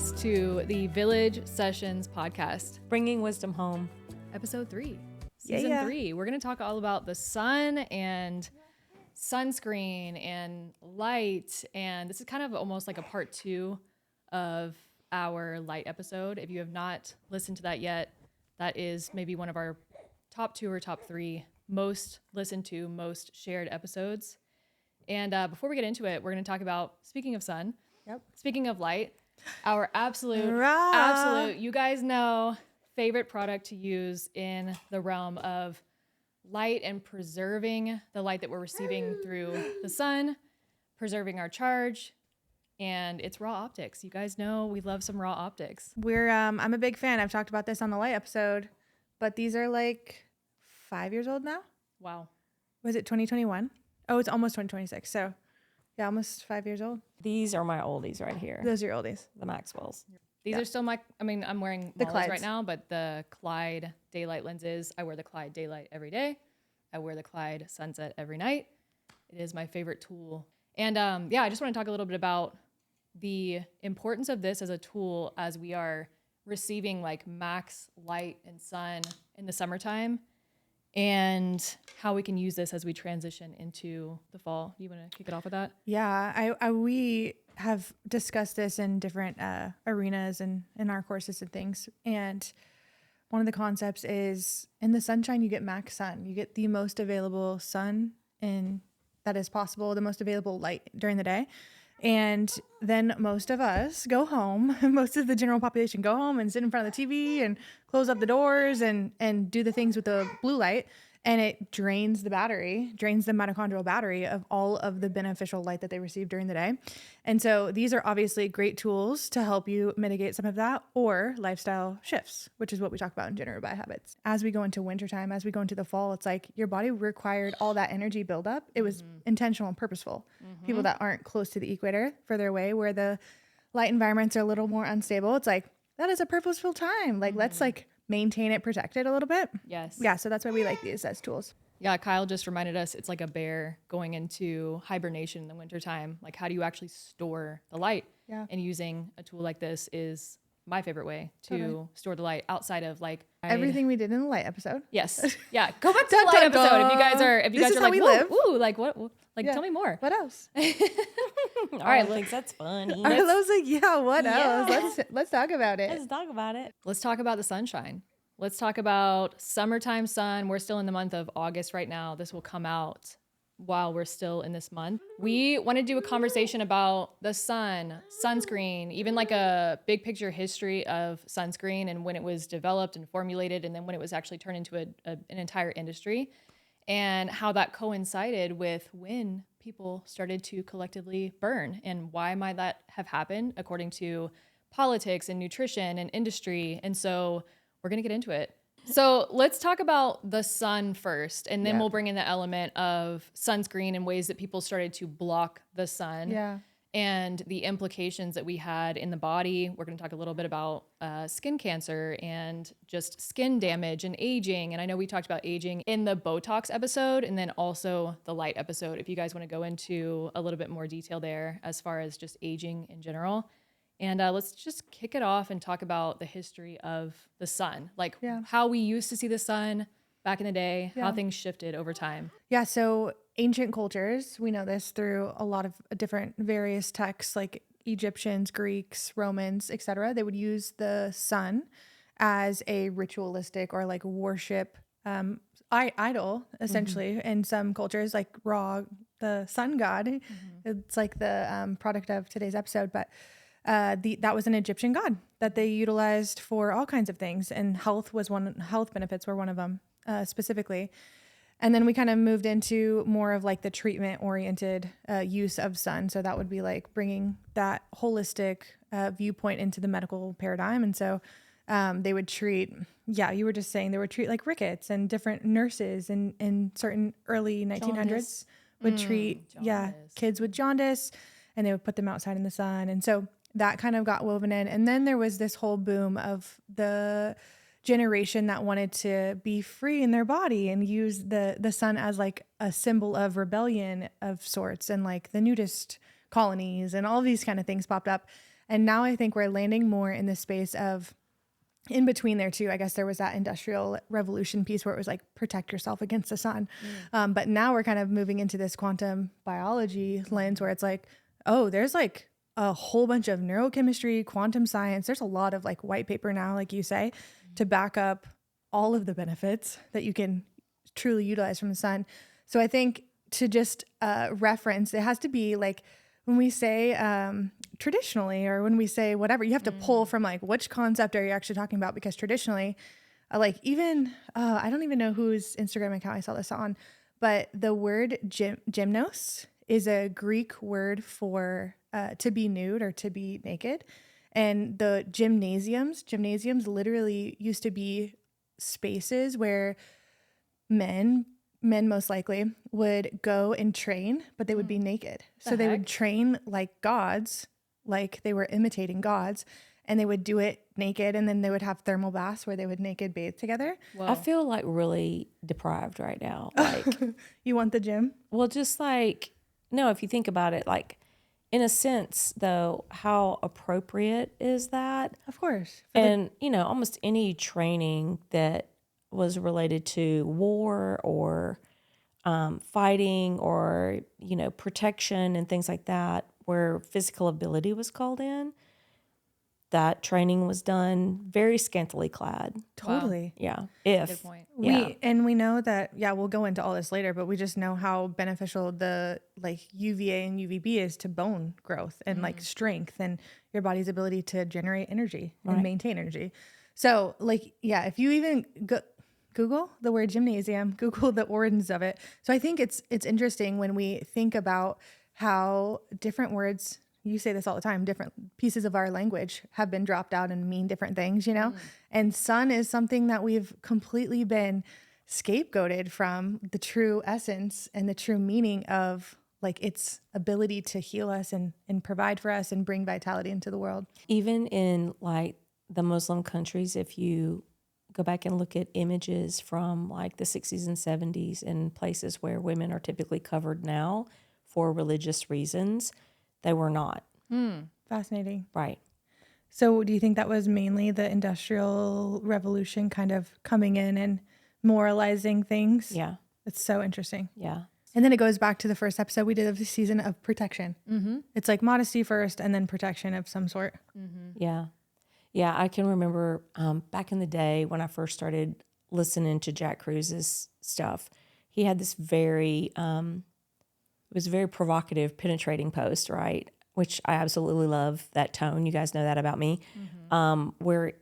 us to the Village Sessions podcast, Bringing wisdom home. episode 3, season 3. We're going to talk all about the sun and sunscreen and light. And this is kind of almost like a part 2 of our light episode. If you have not listened to that yet, that is maybe one of our top 2 or top 3 most listened to, most shared episodes. And before we get into it, we're going to talk about, speaking of sun, speaking of light, our absolute, you guys know, favorite product to use in the realm of light and preserving the light that we're receiving through the sun, preserving our charge, and it's raw optics. You guys know we love some raw optics. I'm a big fan. I've talked about this on the light episode, but these are like 5 years old now. Wow. Was it 2021? Oh, it's almost 2026. So yeah, almost 5 years old. These are my oldies right here. Those are your oldies. The Maxwells. These are still I'm wearing The Molly's Clydes right now, but the Clyde daylight lenses, I wear the Clyde daylight every day. I wear the Clyde sunset every night. It is my favorite tool. And I just want to talk a little bit about the importance of this as a tool as we are receiving like max light and sun in the summertime, and how we can use this as we transition into the fall. You want to kick it off with that? Yeah, we have discussed this in different arenas and in our courses and things. And one of the concepts is in the sunshine, you get max sun. You get the most available sun that is possible, the most available light during the day. And then most of us go home, most of the general population go home and sit in front of the TV and close up the doors and do the things with the blue light. And it drains the mitochondrial battery of all of the beneficial light that they receive during the day. And so these are obviously great tools to help you mitigate some of that, or lifestyle shifts, which is what we talk about in Generative Biohabits. As we go into wintertime, as we go into the fall, it's like your body required all that energy buildup. It was intentional and purposeful. People that aren't close to the equator, further away, where the light environments are a little more unstable, it's like, that is a purposeful time. Like, let's like maintain it, protect it a little bit. Yes. Yeah, so that's why we like these as tools. Yeah, Kyle just reminded us it's like a bear going into hibernation in the wintertime. Like, how do you actually store the light? Yeah. And using a tool like this is my favorite way to store the light outside of like Everything we did in the light episode. Yes. Yeah. Go back to the light episode if you guys are like, ooh, like what? Like, tell me more. What else? All right, thinks that's funny. Arlo's like, yeah, what else? Let's talk about it. Let's talk about it. Let's talk about the sunshine. Let's talk about summertime sun. We're still in the month of August right now. This will come out while we're still in this month. We want to do a conversation about the sun, sunscreen, even like a big picture history of sunscreen and when it was developed and formulated, and then when it was actually turned into an entire industry, and how that coincided with when people started to collectively burn, and why might that have happened according to politics and nutrition and industry. And so we're going to get into it. So let's talk about the sun first, and then we'll bring in the element of sunscreen and ways that people started to block the sun and the implications that we had in the body. We're going to talk a little bit about skin cancer and just skin damage and aging. And I know we talked about aging in the Botox episode and then also the light episode, if you guys want to go into a little bit more detail there as far as just aging in general. And let's just kick it off and talk about the history of the sun, like how we used to see the sun back in the day, how things shifted over time. Yeah, so ancient cultures, we know this through a lot of different various texts, like Egyptians, Greeks, Romans, etc. They would use the sun as a ritualistic or like worship idol, essentially. In some cultures, like Ra, the sun god, it's like the product of today's episode, but that was an Egyptian god that they utilized for all kinds of things, and health benefits were one of them specifically. And then we kind of moved into more of like the treatment oriented use of sun. So that would be like bringing that holistic viewpoint into the medical paradigm. And so they would treat, you were just saying, they would treat like rickets, and different nurses in certain early 1900s would treat kids with jaundice, and they would put them outside in the sun. And so that kind of got woven in. And then there was this whole boom of the generation that wanted to be free in their body and use the sun as like a symbol of rebellion of sorts, and like the nudist colonies and all these kind of things popped up. And now I think we're landing more in the space of in between there too. I guess there was that industrial revolution piece where it was like protect yourself against the sun. But now we're kind of moving into this quantum biology lens where it's like, oh, there's like a whole bunch of neurochemistry, quantum science. There's a lot of like white paper now, like you say, to back up all of the benefits that you can truly utilize from the sun. So I think to just reference, it has to be like when we say traditionally, or when we say whatever, you have to pull from like which concept are you actually talking about? Because traditionally, like even I don't even know whose Instagram account I saw this on, but the word gymnos is a Greek word for to be nude or to be naked. And the gymnasiums literally used to be spaces where men most likely would go and train, but they would be naked. So they would train like gods, like they were imitating gods, and they would do it naked, and then they would have thermal baths where they would naked bathe together. Whoa. I feel like really deprived right now. Like, You want the gym? well, just like, no, if you think about it, like, in a sense, though, how appropriate is that? Of course. And, you know, almost any training that was related to war or fighting or, you know, protection and things like that, where physical ability was called in, that training was done very scantily clad. Totally. Yeah. If. Good point. Yeah. We know that, we'll go into all this later, but we just know how beneficial the like UVA and UVB is to bone growth and like strength and your body's ability to generate energy and maintain energy. So like, if you even Google the word gymnasium, Google the origins of it. So I think it's interesting when we think about how different words, you say this all the time, different pieces of our language have been dropped out and mean different things, you know? And sun is something that we've completely been scapegoated from the true essence and the true meaning of like its ability to heal us and provide for us and bring vitality into the world. Even in like the Muslim countries, if you go back and look at images from like the 60s and 70s in places where women are typically covered now for religious reasons, they were not. Fascinating. Right. So do you think that was mainly the Industrial Revolution kind of coming in and moralizing things? Yeah. It's so interesting. Yeah. And then it goes back to the first episode we did of the season of protection. It's like modesty first and then protection of some sort. Yeah. Yeah. I can remember back in the day when I first started listening to Jack Cruz's stuff, he had this very, it was a very provocative, penetrating post, right? Which I absolutely love that tone. You guys know that about me. Where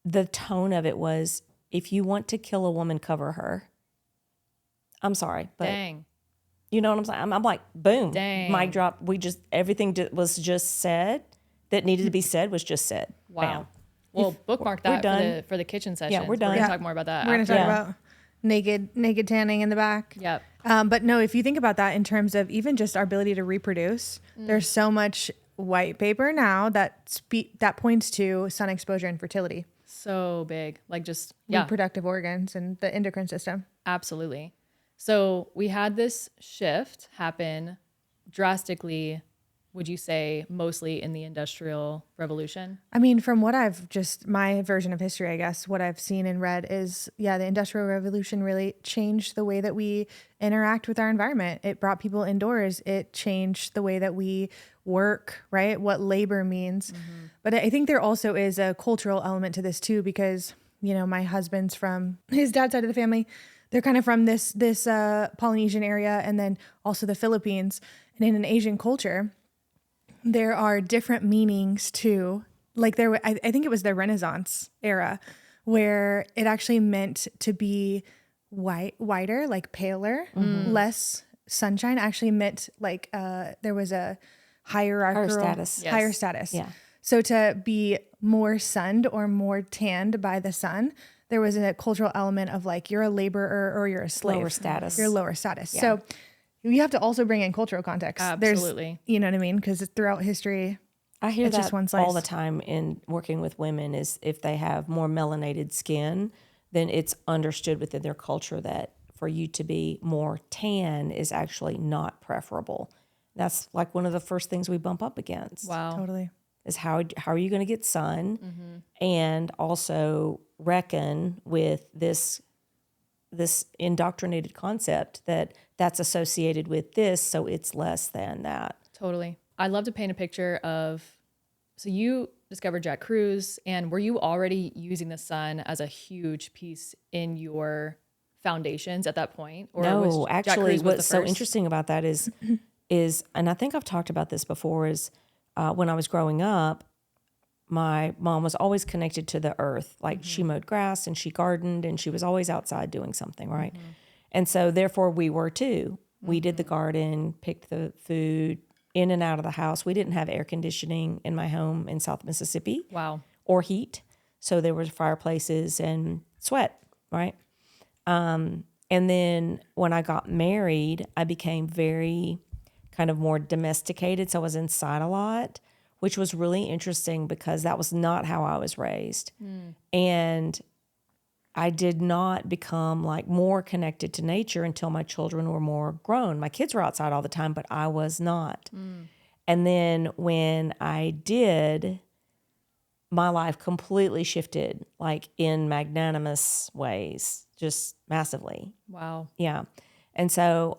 the tone of it was, if you want to kill a woman, cover her. I'm sorry, but Dang. you know what I'm saying? I'm like, boom, Dang. mic drop. Everything was just said that needed to be said was just said. Wow. Bam. Well, bookmark we're that done. for the kitchen session. Yeah, we're done. We're going Yeah. to talk more about that. We're going to after. talk about naked tanning in the back. Yep. But no, if you think about that in terms of even just our ability to reproduce, there's so much white paper now that points to sun exposure and fertility, So big. Like just, reproductive organs and the endocrine system. absolutely. So we had this shift happen drastically, would you say, mostly in the Industrial Revolution? I mean, from what my version of history, I guess, what I've seen and read is, the Industrial Revolution really changed the way that we interact with our environment. It brought people indoors. It changed the way that we work, right? What labor means. But I think there also is a cultural element to this too, because, my husband's from his dad's side of the family. They're kind of from this Polynesian area and then also the Philippines. And in an Asian culture, there are different meanings to, like I think it was the Renaissance era where it actually meant to be whiter, like paler, less sunshine. Actually meant like there was a hierarchical status. Yes. higher status. Yeah. So to be more sunned or more tanned by the sun, there was a cultural element of like you're a laborer or you're a slave. Lower status. You're lower status. So you have to also bring in cultural context. Absolutely. You know what I mean? Because throughout history, I hear it's that just one slice. all the time in working with women is if they have more melanated skin, then it's understood within their culture that for you to be more tan is actually not preferable. That's like one of the first things we bump up against. Wow. Totally. Is how are you going to get sun, and also reckon with this indoctrinated concept that that's associated with this, so it's less than that. Totally. I'd love to paint a picture of, so you discovered Jack Cruz, and were you already using the sun as a huge piece in your foundations at that point? Or was No, Jack actually, Cruz was the what's so first? interesting about that is, and I think I've talked about this before, is when I was growing up, my mom was always connected to the earth. Like she mowed grass and she gardened and she was always outside doing something, right? And so therefore we were too. We did the garden, picked the food, in and out of the house. We didn't have air conditioning in my home in South Mississippi. Wow. Or heat. So there were fireplaces and sweat, right? And then when I got married, I became very kind of more domesticated. So I was inside a lot, which was really interesting because that was not how I was raised. And I did not become like more connected to nature until my children were more grown. My kids were outside all the time, but I was not. And then when I did, my life completely shifted, like in magnanimous ways, just massively. Wow. Yeah. And so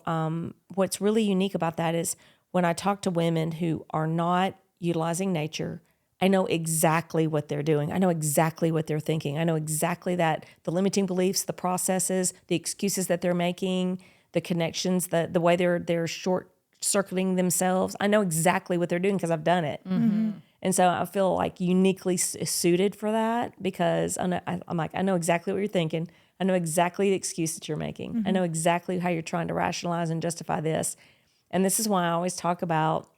what's really unique about that is when I talk to women who are not utilizing nature, I know exactly what they're doing. I know exactly what they're thinking. I know exactly that the limiting beliefs, the processes, the excuses that they're making, the connections, the way they're short circuiting themselves. I know exactly what they're doing because I've done it. And so I feel like uniquely suited for that because I'm like, I know exactly what you're thinking. I know exactly the excuse that you're making. I know exactly how you're trying to rationalize and justify this. And this is why I always talk about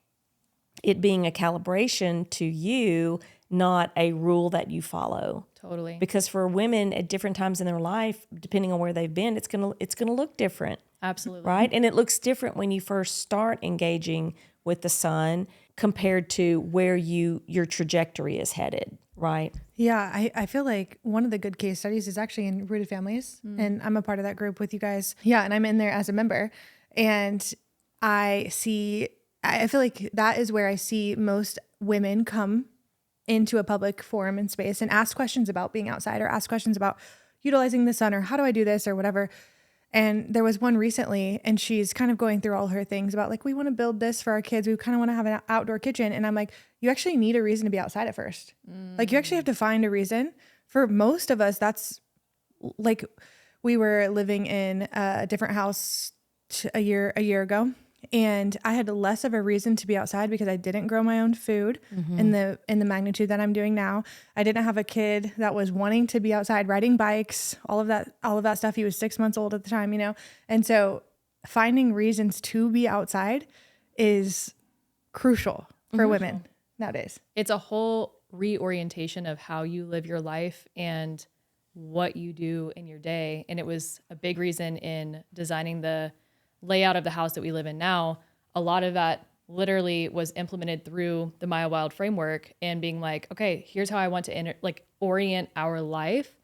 it being a calibration to you, not a rule that you follow. Totally. Because for women at different times in their life, depending on where they've been, it's gonna look different. Absolutely. Right? And it looks different when you first start engaging with the sun compared to where your trajectory is headed, right? Yeah, I feel like one of the good case studies is actually in Rooted Families, and I'm a part of that group with you guys. Yeah, and I'm in there as a member, and I feel like that is where I see most women come into a public forum and space and ask questions about being outside or ask questions about utilizing the sun or how do I do this or whatever. And there was one recently, and she's kind of going through all her things about like, we want to build this for our kids. We kind of want to have an outdoor kitchen. And I'm like, you actually need a reason to be outside at first. Like you actually have to find a reason. For most of us, that's like we were living in a different house a year ago. And I had less of a reason to be outside because I didn't grow my own food in the magnitude that I'm doing now. I didn't have a kid that was wanting to be outside riding bikes, all of that stuff. He was 6 months old at the time, And so finding reasons to be outside is crucial for women nowadays. It's a whole reorientation of how you live your life and what you do in your day. And it was a big reason in designing the layout of the house that we live in now. A lot of that literally was implemented through the Maya Wild framework and being like, okay, here's how I want to orient our life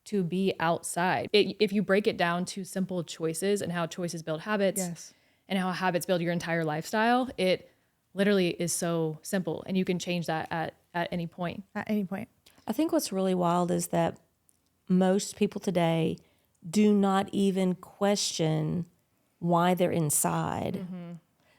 to be outside. If you break it down to simple choices and how choices build habits and how habits build your entire lifestyle, it literally is so simple and you can change that at any point. At any point. I think what's really wild is that most people today do not even question why they're inside.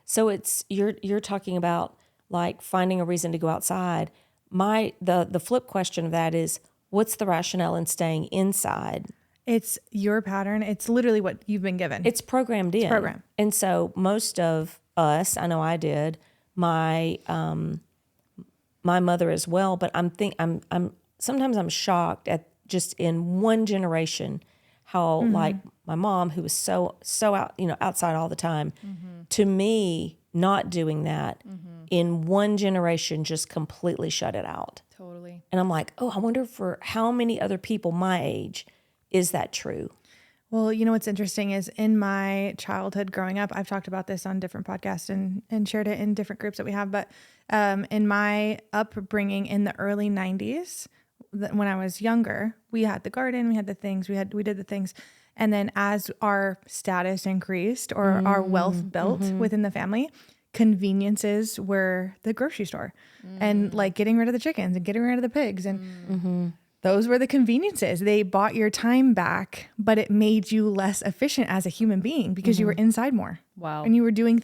So it's you're talking about like finding a reason to go outside. The flip question of that is, what's the rationale in staying inside? It's your pattern. It's literally what you've been given. It's programmed in. It's programmed. And so most of us, I know I did, my mother as well, but I'm sometimes I'm shocked at just in one generation how like my mom, who was so out, outside all the time, to me, not doing that in one generation just completely shut it out. Totally. And I'm like, oh, I wonder for how many other people my age is that true? Well, what's interesting is in my childhood growing up, I've talked about this on different podcasts and shared it in different groups that we have. But in my upbringing in the early 90s, when I was younger, we had the garden, we had the things, we did the things. And then as our status increased or our wealth built within the family, conveniences were the grocery store and like getting rid of the chickens and getting rid of the pigs. And those were the conveniences. They bought your time back, but it made you less efficient as a human being because you were inside more. Wow. And you were doing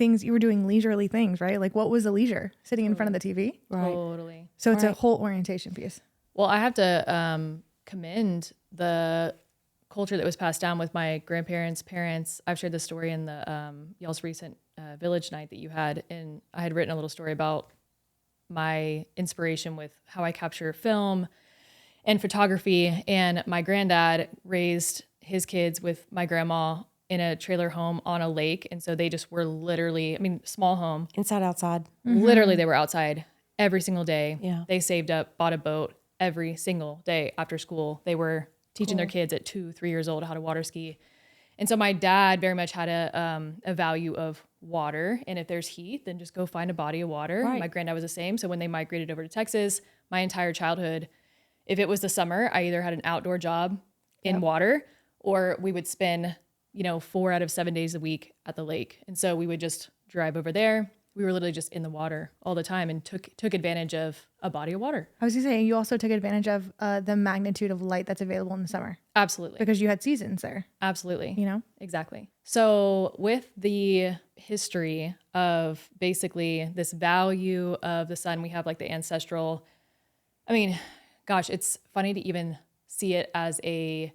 leisurely things, right? Like what was a leisure? Sitting in front of the TV. Right. Totally. So it's a whole orientation piece. Well, I have to commend the culture that was passed down with my grandparents, parents. I've shared this story in the y'all's recent village night that you had, and I had written a little story about my inspiration with how I capture film and photography. And my granddad raised his kids with my grandma in a trailer home on a lake, and so they just were literally, I mean, small home. Inside, outside. Literally, they were outside every single day. Yeah. They saved up, bought a boat every single day after school. They were teaching their kids at 2, 3 years old how to water ski. And so my dad very much had a value of water. And if there's heat, then just go find a body of water. Right. My granddad was the same. So when they migrated over to Texas, my entire childhood, if it was the summer, I either had an outdoor job in water or we would spend, 4 out of 7 days a week at the lake. And so we would just drive over there. We were literally just in the water all the time and took advantage of a body of water. I was gonna say, you also took advantage of the magnitude of light that's available in the summer Absolutely. because you had seasons there, Absolutely. Exactly. So with the history of basically this value of the sun, we have like the ancestral, I mean, gosh, it's funny to even see it as a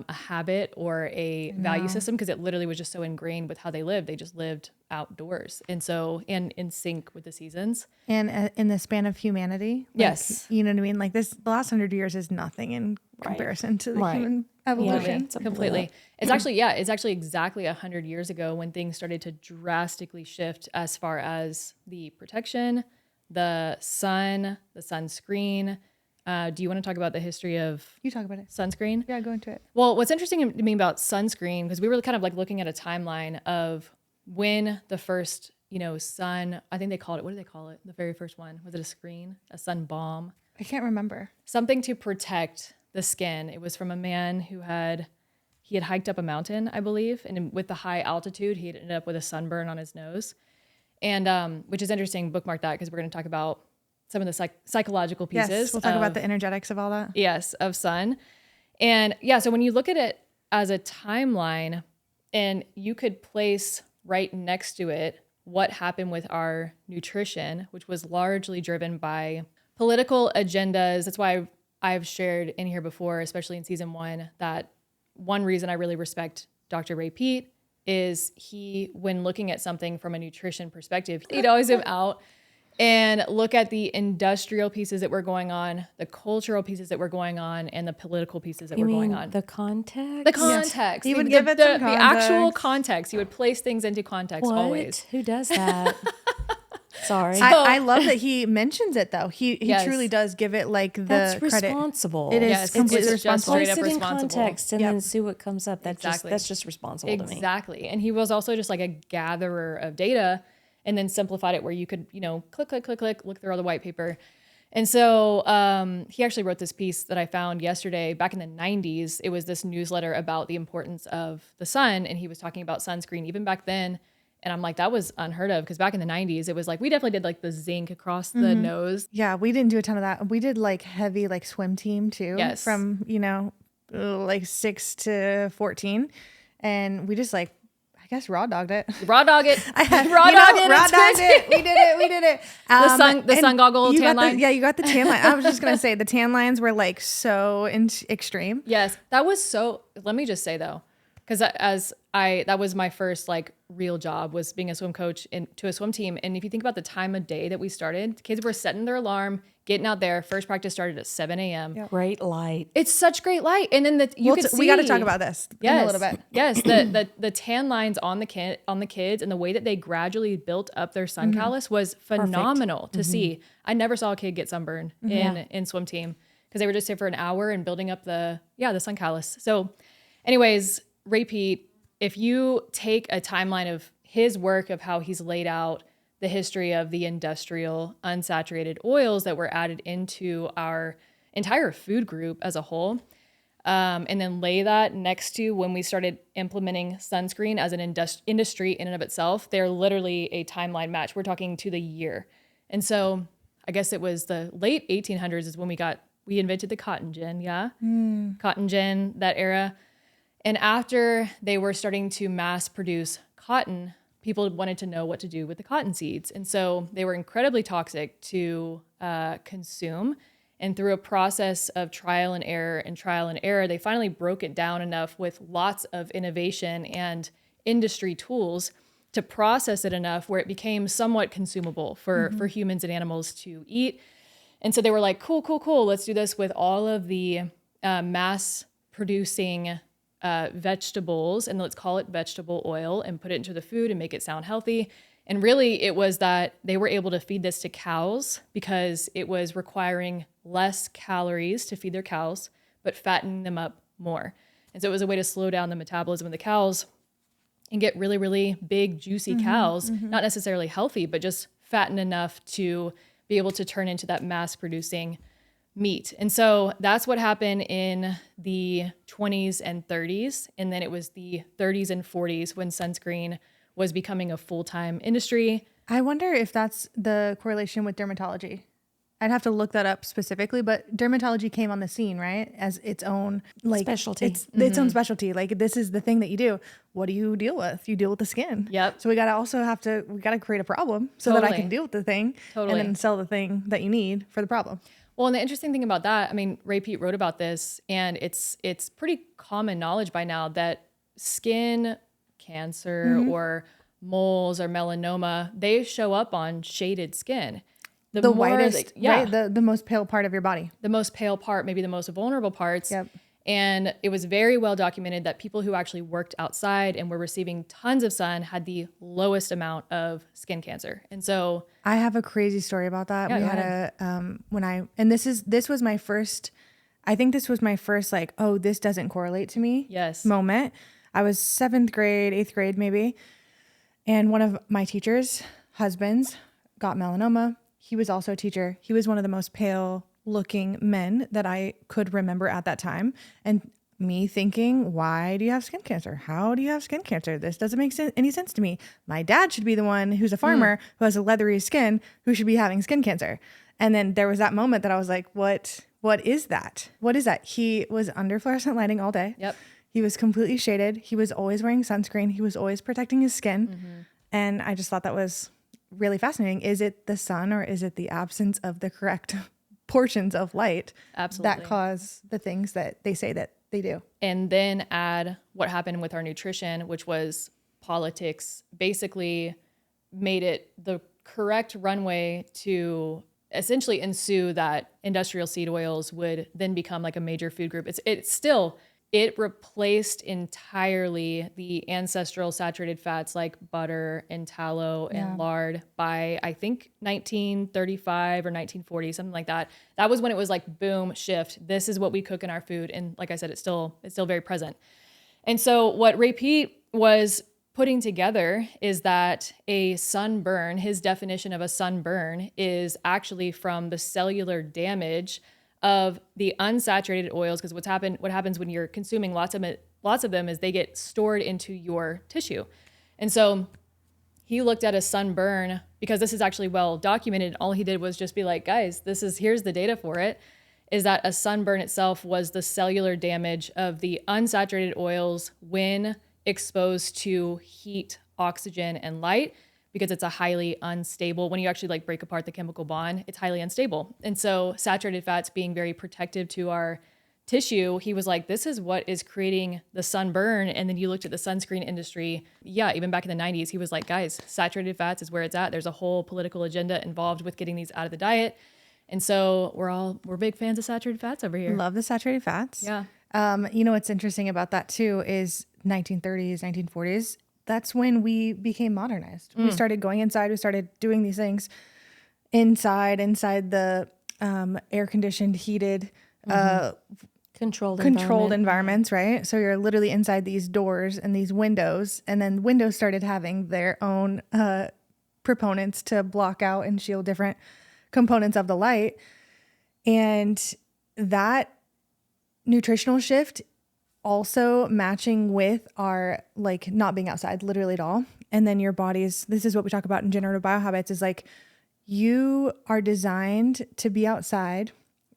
habit or a value system because it literally was just so ingrained with how they lived. They just lived outdoors. And so, and in sync with the seasons. And in the span of humanity. Yes. You know what I mean? Like the last 100 years is nothing in comparison to the human evolution. Yeah. Completely. It's actually exactly 100 years ago when things started to drastically shift as far as the protection, the sun, the sunscreen. Do you want to talk about the history of You talk about it. sunscreen? Yeah, go into it. Well, what's interesting to me about sunscreen, because we were kind of like looking at a timeline of when the first, sun, I think they called it, what did they call it? The very first one. Was it a screen? A sun bomb? I can't remember. Something to protect the skin. It was from a man he had hiked up a mountain, I believe. And with the high altitude, he had ended up with a sunburn on his nose. And which is interesting, bookmark that because we're going to talk about some of the psychological pieces. Yes, we'll talk about the energetics of all that. Yes, of sun. And yeah, so when you look at it as a timeline and you could place right next to it what happened with our nutrition, which was largely driven by political agendas. That's why I've shared in here before, especially in season 1, that one reason I really respect Dr. Ray Peat is when looking at something from a nutrition perspective, he'd always zoom out and look at the industrial pieces that were going on, the cultural pieces that were going on, and the political pieces that were going on. The context? The context. He would the, give it some the actual context. context. He would place things into context What? always. Who does that? Sorry. I love that he mentions it though. He Yes. truly does give it like the That's credit. responsible. It is Yes, completely it's just responsible. straight Place up it in responsible. context and Yep. then see what comes up. Exactly. That's just responsible to me. Exactly. And he was also just like a gatherer of data and then simplified it where you could, click, look through all the white paper. And so he actually wrote this piece that I found yesterday back in the 90s. It was this newsletter about the importance of the sun. And he was talking about sunscreen even back then. And I'm like, that was unheard of because back in the 90s, it was like, we definitely did like the zinc across the nose. Yeah, we didn't do a ton of that. We did like heavy like swim team too. Yes. From, like 6 to 14. And we just like, I guess raw dogged it. Raw dog it. Raw It's dogged good. it. We did it. The sun and goggle you tan got line. you got the tan line. I was just going to say the tan lines were like so extreme. Yes, that was so. Let me just say though, because that was my first like real job was being a swim coach to a swim team. And if you think about the time of day that we started, kids were setting their alarm, getting out there. First practice started at 7 a.m. Yep. Great light. It's such great light, and then We got to talk about this in a little bit. Yes, the tan lines on the kids and the way that they gradually built up their sun callus was phenomenal to see. I never saw a kid get sunburned in swim team because they were just here for an hour and building up the sun callus. So, anyways, repeat. If you take a timeline of his work of how he's laid out the history of the industrial unsaturated oils that were added into our entire food group as a whole, and then lay that next to when we started implementing sunscreen as an industry in and of itself, they're literally a timeline match. We're talking to the year. And so I guess it was the late 1800s is when we invented the cotton gin. Yeah. Cotton gin, that era. And after they were starting to mass produce cotton, people wanted to know what to do with the cotton seeds. And so they were incredibly toxic to consume. And through a process of trial and error, they finally broke it down enough with lots of innovation and industry tools to process it enough where it became somewhat consumable for humans and animals to eat. And so they were like, cool. Let's do this with all of the mass producing vegetables, and let's call it vegetable oil and put it into the food and make it sound healthy. And really it was that they were able to feed this to cows because it was requiring less calories to feed their cows, but fattening them up more. And so it was a way to slow down the metabolism of the cows and get really, really big, juicy cows, not necessarily healthy, but just fattened enough to be able to turn into that mass producing meat. And so that's what happened in the 20s and 30s. And then it was the 30s and 40s when sunscreen was becoming a full-time industry. I wonder if that's the correlation with dermatology. I'd have to look that up specifically, but dermatology came on the scene, right? As its own Specialty. Its own specialty. Like, this is the thing that you do. What do you deal with? You deal with the skin. Yep. So we gotta create a problem so that I Totally. can deal with the thing Totally. and then sell the thing that you need for the problem. Well, and the interesting thing about that, I mean, Ray Peat wrote about this, and it's pretty common knowledge by now that skin cancer or moles or melanoma, they show up on shaded skin. The more whitest, that- right? The most pale part of your body. the most pale part, maybe the most vulnerable parts. Yep. And it was very well documented that people who actually worked outside and were receiving tons of sun had the lowest amount of skin cancer. And so I have a crazy story about that. Yeah, We go had this was my first, I think this was my first like, oh, this doesn't correlate to me. Yes. Moment. I was 7th grade, 8th grade maybe. And one of my teacher's husbands got melanoma. He was also a teacher. He was one of the most pale looking men that I could remember at that time. And me thinking, why do you have skin cancer? How do you have skin cancer? This doesn't make any sense to me. My dad should be the one who's a farmer who has a leathery skin who should be having skin cancer. And then there was that moment that I was like, what is that? What is that? He was under fluorescent lighting all day. Yep. He was completely shaded. He was always wearing sunscreen. He was always protecting his skin. And I just thought that was really fascinating. Is it the sun or is it the absence of the correct portions of light Absolutely. that cause the things that they say that they do? And then add what happened with our nutrition, which was politics, basically made it the correct runway to essentially ensue that industrial seed oils would then become like a major food group. It replaced entirely the ancestral saturated fats like butter and tallow and lard by, I think, 1935 or 1940, something like that. That was when it was like, boom, shift. This is what we cook in our food. And like I said, it's still very present. And so what Ray Peat was putting together is that a sunburn, his definition of a sunburn is actually from the cellular damage of the unsaturated oils, because what happens when you're consuming lots of them is they get stored into your tissue. And so he looked at a sunburn, because this is actually well documented. All he did was just be like, guys, here's the data for it, is that a sunburn itself was the cellular damage of the unsaturated oils when exposed to heat, oxygen, and light, because it's a highly unstable, when you actually like break apart the chemical bond, it's highly unstable. And so saturated fats being very protective to our tissue, he was like, this is what is creating the sunburn. And then you looked at the sunscreen industry. Yeah, even back in the 90s, he was like, guys, saturated fats is where it's at. There's a whole political agenda involved with getting these out of the diet. And so we're big fans of saturated fats over here. Love the saturated fats. Yeah. You know what's interesting about that too is 1930s, 1940s. That's when we became modernized. We started going inside. We started doing these things inside the air conditioned, heated, Controlled environments, right? So you're literally inside these doors and these windows, and then windows started having their own proponents to block out and shield different components of the light. And that nutritional shift also matching with our like not being outside literally at all. And then your body's, this is what we talk about in generative biohabits, is like you are designed to be outside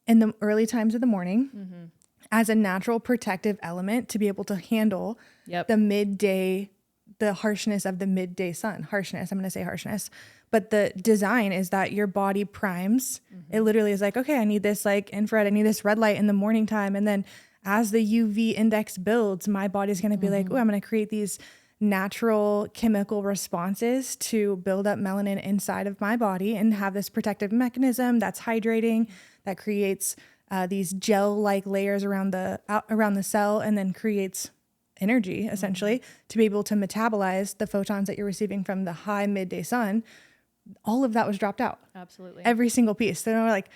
in the early times of the morning as a natural protective element to be able to handle the midday, the harshness of the midday sun. Harshness, I'm going to say harshness. But the design is that your body primes. It literally is like, okay, I need this like infrared, I need this red light in the morning time. And then as the UV index builds, my body's going to be like, oh, I'm going to create these natural chemical responses to build up melanin inside of my body and have this protective mechanism that's hydrating, that creates these gel-like layers around the cell, and then creates energy essentially to be able to metabolize the photons that you're receiving from the high midday sun. All of that was dropped out. Absolutely. Every single piece. They're like,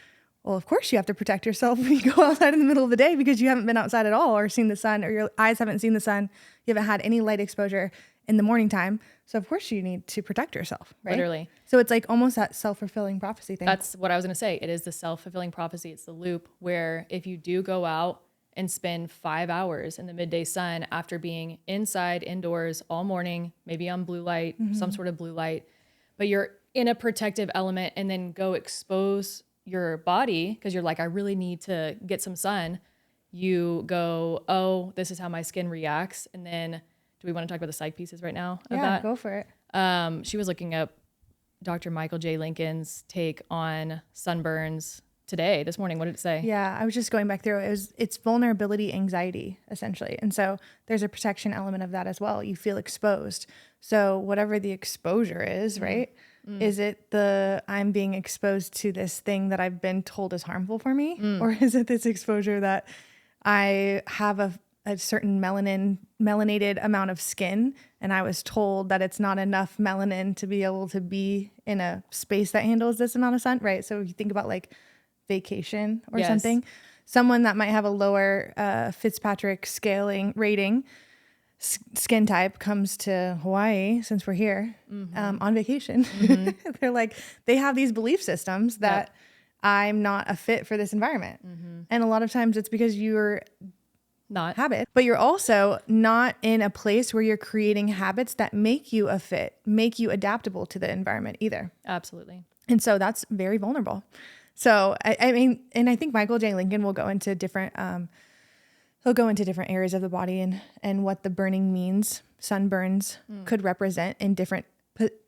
well, of course you have to protect yourself when you go outside in the middle of the day because you haven't been outside at all or seen the sun, or your eyes haven't seen the sun. You haven't had any light exposure in the morning time. So of course you need to protect yourself, right? Literally. So it's like almost that self-fulfilling prophecy thing. That's what I was going to say. It is the self-fulfilling prophecy. It's the loop where if you do go out and spend 5 hours in the midday sun after being inside, indoors all morning, maybe on blue light, some sort of blue light, but you're in a protective element, and then go expose your body because you're like, I really need to get some sun. You go, oh, this is how my skin reacts. And then do we want to talk about the psych pieces right now of that? Go for it. She was looking up Dr. Michael J. Lincoln's take on sunburns this morning. What did it say? Yeah, I was just going back through it. It's vulnerability anxiety, essentially. And so there's a protection element of that as well. You feel exposed. So whatever the exposure is, right? Is it I'm being exposed to this thing that I've been told is harmful for me? Or is it this exposure that I have a certain melanated amount of skin, and I was told that it's not enough melanin to be able to be in a space that handles this amount of sun, right? So if you think about like vacation or something, someone that might have a lower Fitzpatrick scaling rating, skin type, comes to Hawaii, since we're here on vacation. They're like, they have these belief systems that I'm not a fit for this environment. And a lot of times it's because you're Not habit, but you're also not in a place where you're creating habits that make you a fit, make you adaptable to the environment either. Absolutely. And so that's very vulnerable. So I mean, and I think Michael J. Lincoln will go into different, he'll go into different areas of the body and what the burning means, sunburns could represent in different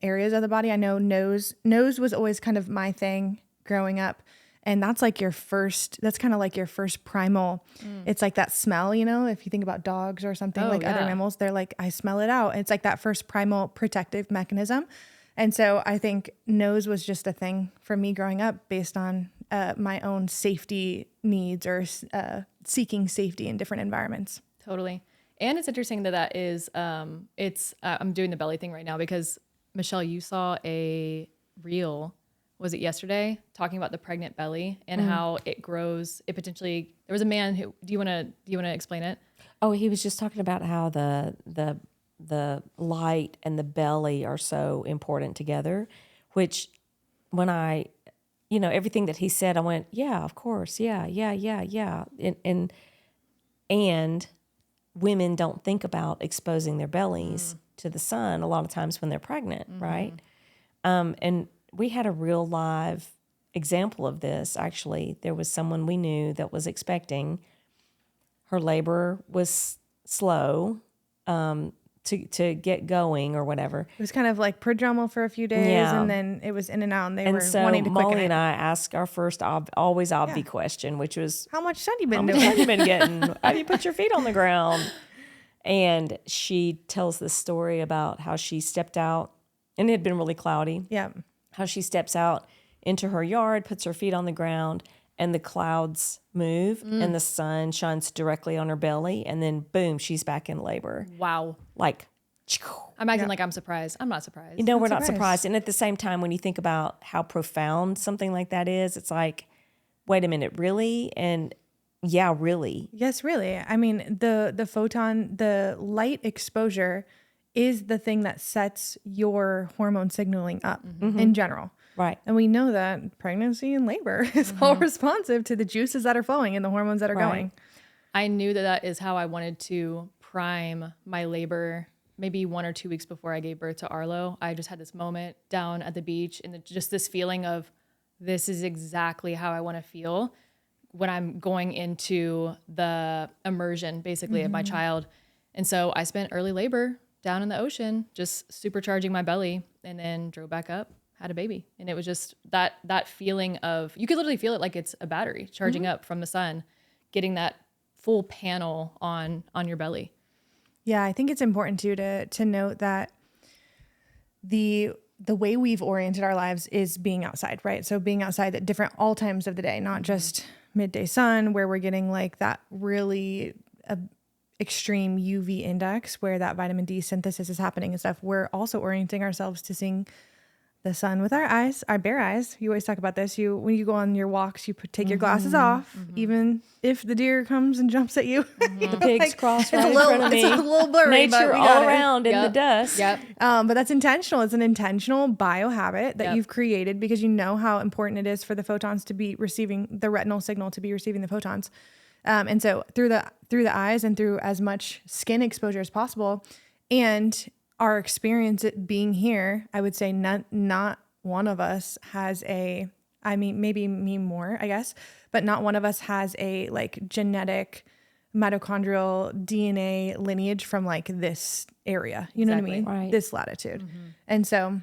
areas of the body. I know nose was always kind of my thing growing up. And that's like that's kind of like your first primal. It's like that smell, if you think about dogs or something other mammals, they're like, I smell it out. It's like that first primal protective mechanism. And so I think nose was just a thing for me growing up based on my own safety needs or seeking safety in different environments. Totally. And it's interesting that is, I'm doing the belly thing right now because Michelle, you saw a reel, was it yesterday, talking about the pregnant belly and how it grows. It potentially, there was a man who, do you want to explain it? Oh, he was just talking about how the light and the belly are so important together, which when I, everything that he said, I went, yeah, of course. Yeah. And women don't think about exposing their bellies to the sun a lot of times when they're pregnant. Right. And we had a real live example of this. Actually, there was someone we knew that was expecting. Her labor was slow to get going or whatever. It was kind of like prodromal for a few days, and then it was in and out, and they were wanting to quicken Molly it. and I asked our first always obvi question, which was, how much sun you been how much doing? sun you been getting? How do you put your feet on the ground? And she tells this story about how she stepped out, and it had been really cloudy. Yeah. How she steps out into her yard, puts her feet on the ground, and the clouds move and the sun shines directly on her belly, and then boom, she's back in labor. Wow. Like, I'm acting like I'm surprised. I'm not surprised. we're not surprised. And at the same time, when you think about how profound something like that is, it's like, wait a minute, really? And yeah, really. Yes, really. I mean, the light exposure is the thing that sets your hormone signaling up in general. Right. And we know that pregnancy and labor is all responsive to the juices that are flowing and the hormones that are going. I knew that that is how I wanted to prime my labor. Maybe 1 or 2 weeks before I gave birth to Arlo, I just had this moment down at the beach and just this feeling of this is exactly how I want to feel when I'm going into the immersion basically of my child. And so I spent early labor down in the ocean, just supercharging my belly, and then drove back up, had a baby. And it was just that feeling of, you could literally feel it like it's a battery charging up from the sun, getting that full panel on your belly. Yeah, I think it's important too to note that the way we've oriented our lives is being outside, right? So being outside at different all times of the day, not just midday sun where we're getting like that really extreme UV index where that vitamin D synthesis is happening and stuff. We're also orienting ourselves to seeing the sun with our eyes, our bare eyes. You always talk about this. When you go on your walks, you take your glasses off, even if the deer comes and jumps at you. The pigs cross right in little, front of me. It's a little blurry, but Nature we all got it. around in the dust. Yep. But that's intentional. It's an intentional biohabit that Yep. you've created because you know how important it is for the photons to be receiving the retinal signal to be receiving the photons. And so through the eyes and through as much skin exposure as possible, and our experience at being here, I would say not one of us has maybe me more, I guess, but not one of us has a like genetic mitochondrial DNA lineage from like this area. You know what I mean? Right. This latitude. And so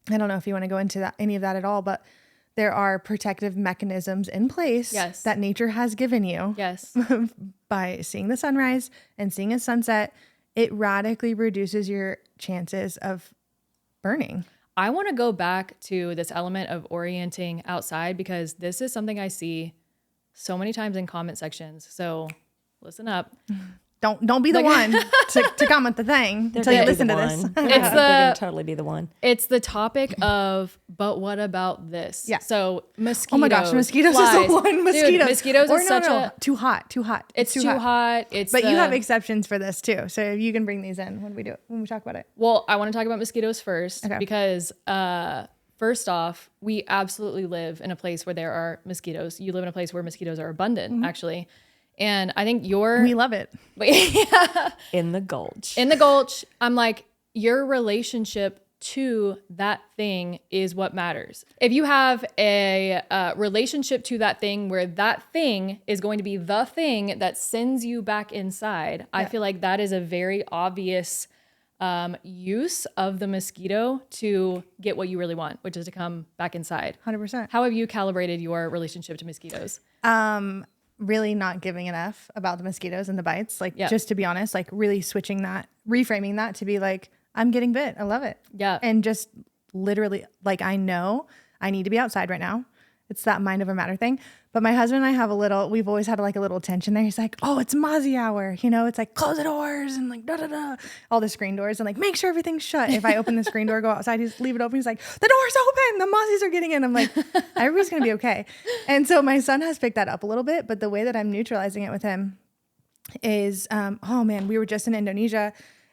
I don't know if you want to go into any of that at all, but there are protective mechanisms in place Yes. that nature has given you Yes. by seeing the sunrise and seeing a sunset. It radically reduces your chances of burning. I want to go back to this element of orienting outside because this is something I see so many times in comment sections. So listen up. Don't be the one to comment the thing until you gonna be listen the to this. one. It's They're gonna the totally be the one. it's the topic of, but what about this? Yeah. So mosquitoes. Oh my gosh, mosquitoes flies. is the one. Mosquitoes. Dude, mosquitoes Or is no, such a. too hot. It's too hot. It's But you the- have exceptions for this too, so you can bring these in when we talk about it. Well, I want to talk about mosquitoes first Okay. because first off, we absolutely live in a place where there are mosquitoes. You live in a place where mosquitoes are abundant, actually. And I think We love it. In the gulch. in the gulch, I'm like, your relationship to that thing is what matters. If you have a relationship to that thing where that thing is going to be the thing that sends you back inside, I feel like that is a very obvious use of the mosquito to get what you really want, which is to come back inside. 100%. How have you calibrated your relationship to mosquitoes? Really not giving enough about the mosquitoes and the bites. Like, Yeah. just to be honest, like really switching that, reframing that to be like, I'm getting bit. I love it. Yeah. And just literally, like, I know I need to be outside right now. It's that mind over matter thing. But my husband and I have we've always had like a little tension there. He's like, oh, it's mozzie hour. You know, it's like, close the doors and like, all the screen doors and like, make sure everything's shut. If I open the screen door, go outside, he's leave it open. He's like, the door's open. The mozzies are getting in. I'm like, everybody's going to be okay. And so my son has picked that up a little bit. But the way that I'm neutralizing it with him is, oh man, we were just in Indonesia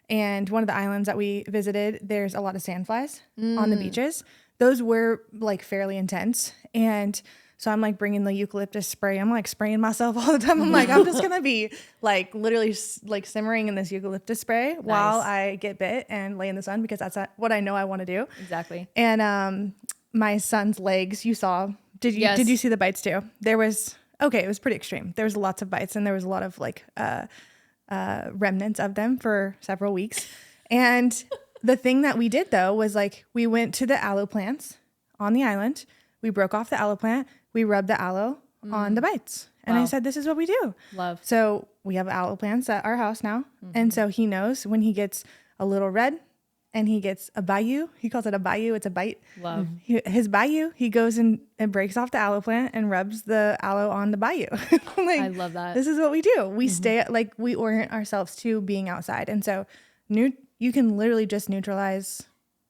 and one of the islands that we visited, there's a lot of sandflies on the beaches. Those were like fairly intense. And so I'm like bringing the eucalyptus spray. I'm like spraying myself all the time. I'm like, I'm just going to be like literally like simmering in this eucalyptus spray while I get bit and lay in the sun because that's what I know I want to do. Exactly. And my son's legs, you saw, did you see the bites too? It was pretty extreme. There was lots of bites and there was a lot of like remnants of them for several weeks. And the thing that we did though was like we went to the aloe plants on the island. We broke off the aloe plant. We rubbed the aloe on the bites. And I Wow. said, this is what we do. Love. So we have aloe plants at our house now. And so he knows when he gets a little red and he gets a bayou, he calls it a bayou. It's a bite. Love. His bayou, he goes and breaks off the aloe plant and rubs the aloe on the bayou. Like, I love that. This is what we do. We stay, like, we orient ourselves to being outside. And so you can literally just neutralize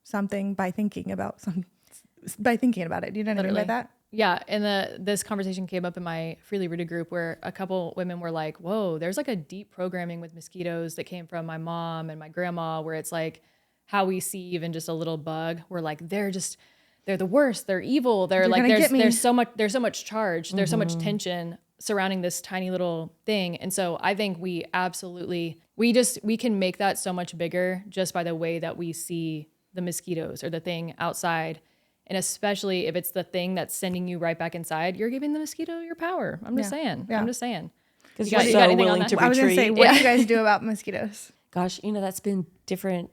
something by thinking about it. Do you know what I mean by that? Yeah, and this conversation came up in my Freely Rooted group where a couple women were like, whoa, there's like a deep programming with mosquitoes that came from my mom and my grandma where it's like how we see even just a little bug. We're like, they're the worst. They're evil. They're like, gonna get me. there's so much charge. There's so much tension. surrounding this tiny little thing. And so I think we can make that so much bigger just by the way that we see the mosquitoes or the thing outside. And especially if it's the thing that's sending you right back inside, you're giving the mosquito your power. I'm just saying. Yeah. I'm just saying. Because You you're got so anything on willing that? to I was going to say, retreat. what do you guys do about mosquitoes? Gosh, that's been different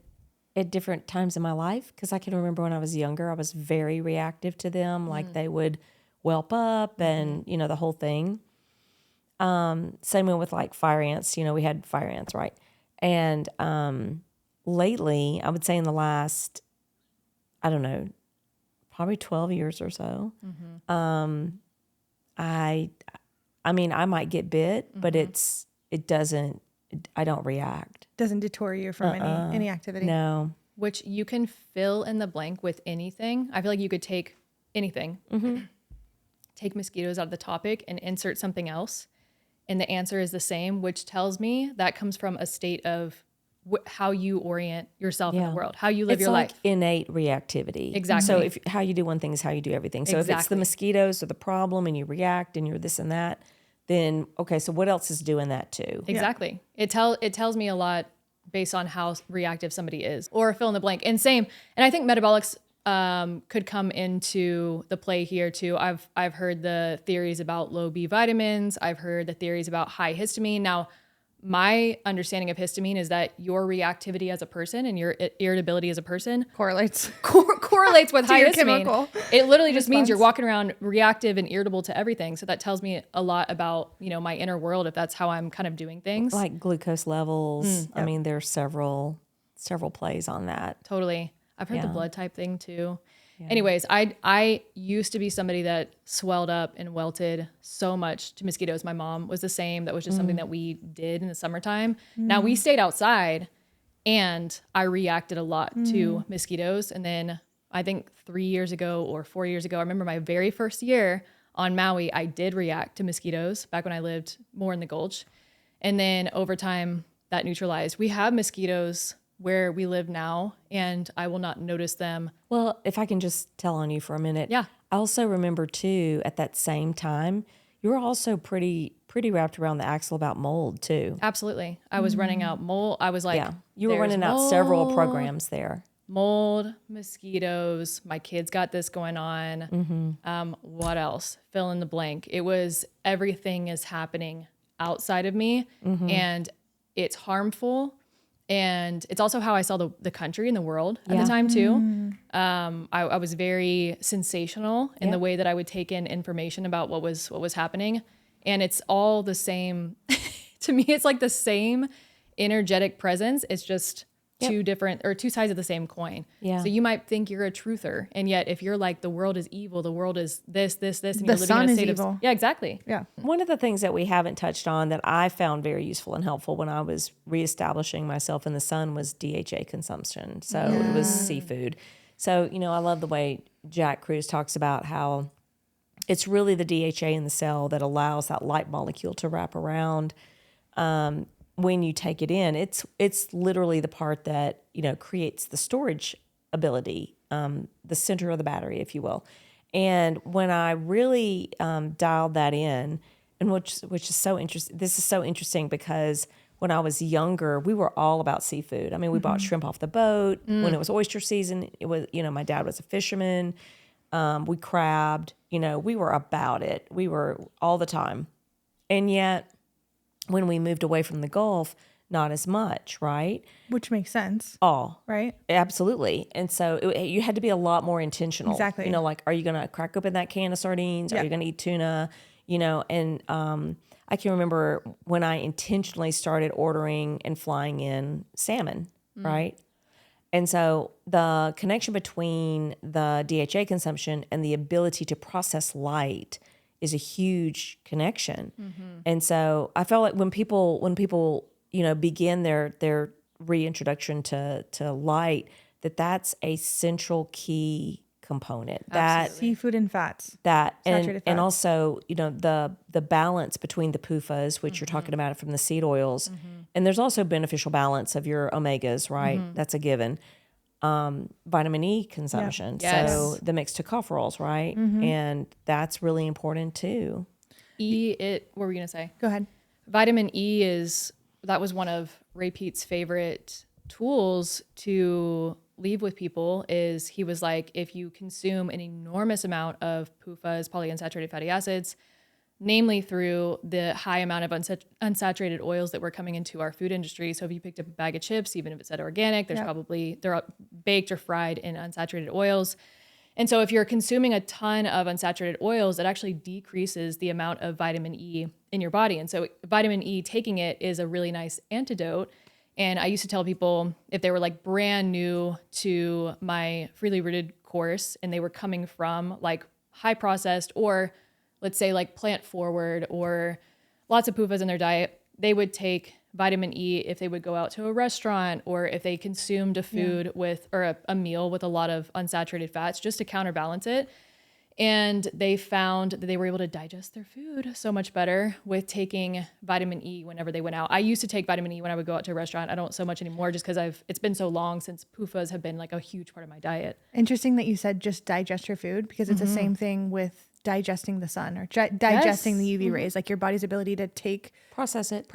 at different times in my life. Because I can remember when I was younger, I was very reactive to them. Like they would whelp up and, the whole thing. Same way with like fire ants. We had fire ants, right? And lately, I would say in the last, I don't know, probably 12 years or so, I might get bit, but I don't react. Doesn't deter you from any activity. No. Which you can fill in the blank with anything. I feel like you could take anything, take mosquitoes out of the topic and insert something else. And the answer is the same, which tells me that comes from a state of how you orient yourself in the world, how you live your like life. Innate reactivity. Exactly. So how you do one thing is how you do everything. So if it's the mosquitoes or the problem and you react and you're this and that, then okay, so what else is doing that too? Exactly. It tells me a lot based on how reactive somebody is, or fill in the blank. And I think metabolics could come into the play here too. I've heard the theories about low B vitamins. I've heard the theories about high histamine. Now, my understanding of histamine is that your reactivity as a person and your irritability as a person Correlates. correlates with high your histamine. chemical It literally just means you're walking around reactive and irritable to everything. So that tells me a lot about, my inner world, if that's how I'm kind of doing things. Like glucose levels. I mean, there's several plays on that. Totally. I've heard the blood type thing too. Yeah. Anyways, I used to be somebody that swelled up and welted so much to mosquitoes. My mom was the same. That was just something that we did in the summertime. Now we stayed outside and I reacted a lot to mosquitoes. And then I think 3 years ago or 4 years ago, I remember my very first year on Maui, I did react to mosquitoes back when I lived more in the Gulch. And then over time that neutralized. We have mosquitoes where we live now, and I will not notice them. Well, if I can just tell on you for a minute. Yeah. I also remember too, at that same time, you were also pretty wrapped around the axle about mold too. Absolutely. I was running out mold. I was like, you were running out several programs there. Mold, mosquitoes, my kids got this going on. What else? Fill in the blank. It was everything is happening outside of me, and it's harmful. And it's also how I saw the country and the world at the time too. I was very sensational in the way that I would take in information about what was happening. And it's all the same. To me, it's like the same energetic presence. It's just two sides of the same coin. Yeah. So you might think you're a truther. And yet if you're like, the world is evil, the world is this, and you're living in a state of... Yeah, exactly. Yeah. One of the things that we haven't touched on that I found very useful and helpful when I was reestablishing myself in the sun was DHA consumption. So it was seafood. So, I love the way Jack Kruse talks about how it's really the DHA in the cell that allows that light molecule to wrap around when you take it in. It's literally the part that, creates the storage ability, the center of the battery, if you will. And when I really dialed that in, and which is so interesting, this is so interesting because when I was younger, we were all about seafood. I mean, we bought shrimp off the boat. When it was oyster season, it was, my dad was a fisherman. We crabbed, we were about it. We were all the time. And yet, when we moved away from the Gulf, not as much, right? Which makes sense. Right? Absolutely. And so you had to be a lot more intentional. Exactly. Like, are you going to crack open that can of sardines? Are you going to eat tuna? And I can remember when I intentionally started ordering and flying in salmon, right? And so the connection between the DHA consumption and the ability to process light is a huge connection. And so I felt like when people begin their reintroduction to light, that's a central key component. That seafood and fats. And also, the balance between the PUFAs, which you're talking about from the seed oils. And there's also beneficial balance of your omegas, right? That's a given. Vitamin E consumption. Yes. So the mixed tocopherols, right? And that's really important too. What were we going to say? Go ahead. Vitamin E that was one of Ray Pete's favorite tools to leave with people. Is he was like, if you consume an enormous amount of PUFAs, polyunsaturated fatty acids, namely through the high amount of unsaturated oils that were coming into our food industry. So if you picked up a bag of chips, even if it said organic, they're baked or fried in unsaturated oils. And so if you're consuming a ton of unsaturated oils, it actually decreases the amount of vitamin E in your body. And so vitamin E, taking it is a really nice antidote. And I used to tell people, if they were like brand new to my Freely Rooted course and they were coming from like high processed, or let's say like plant forward, or lots of PUFAs in their diet, they would take vitamin E if they would go out to a restaurant, or if they consumed a food or a meal with a lot of unsaturated fats, just to counterbalance it. And they found that they were able to digest their food so much better with taking vitamin E whenever they went out. I used to take vitamin E when I would go out to a restaurant. I don't so much anymore, just because it's been so long since PUFAs have been like a huge part of my diet. Interesting that you said just digest your food, because it's the same thing with digesting the sun, or digesting the UV rays, like your body's ability to Process it.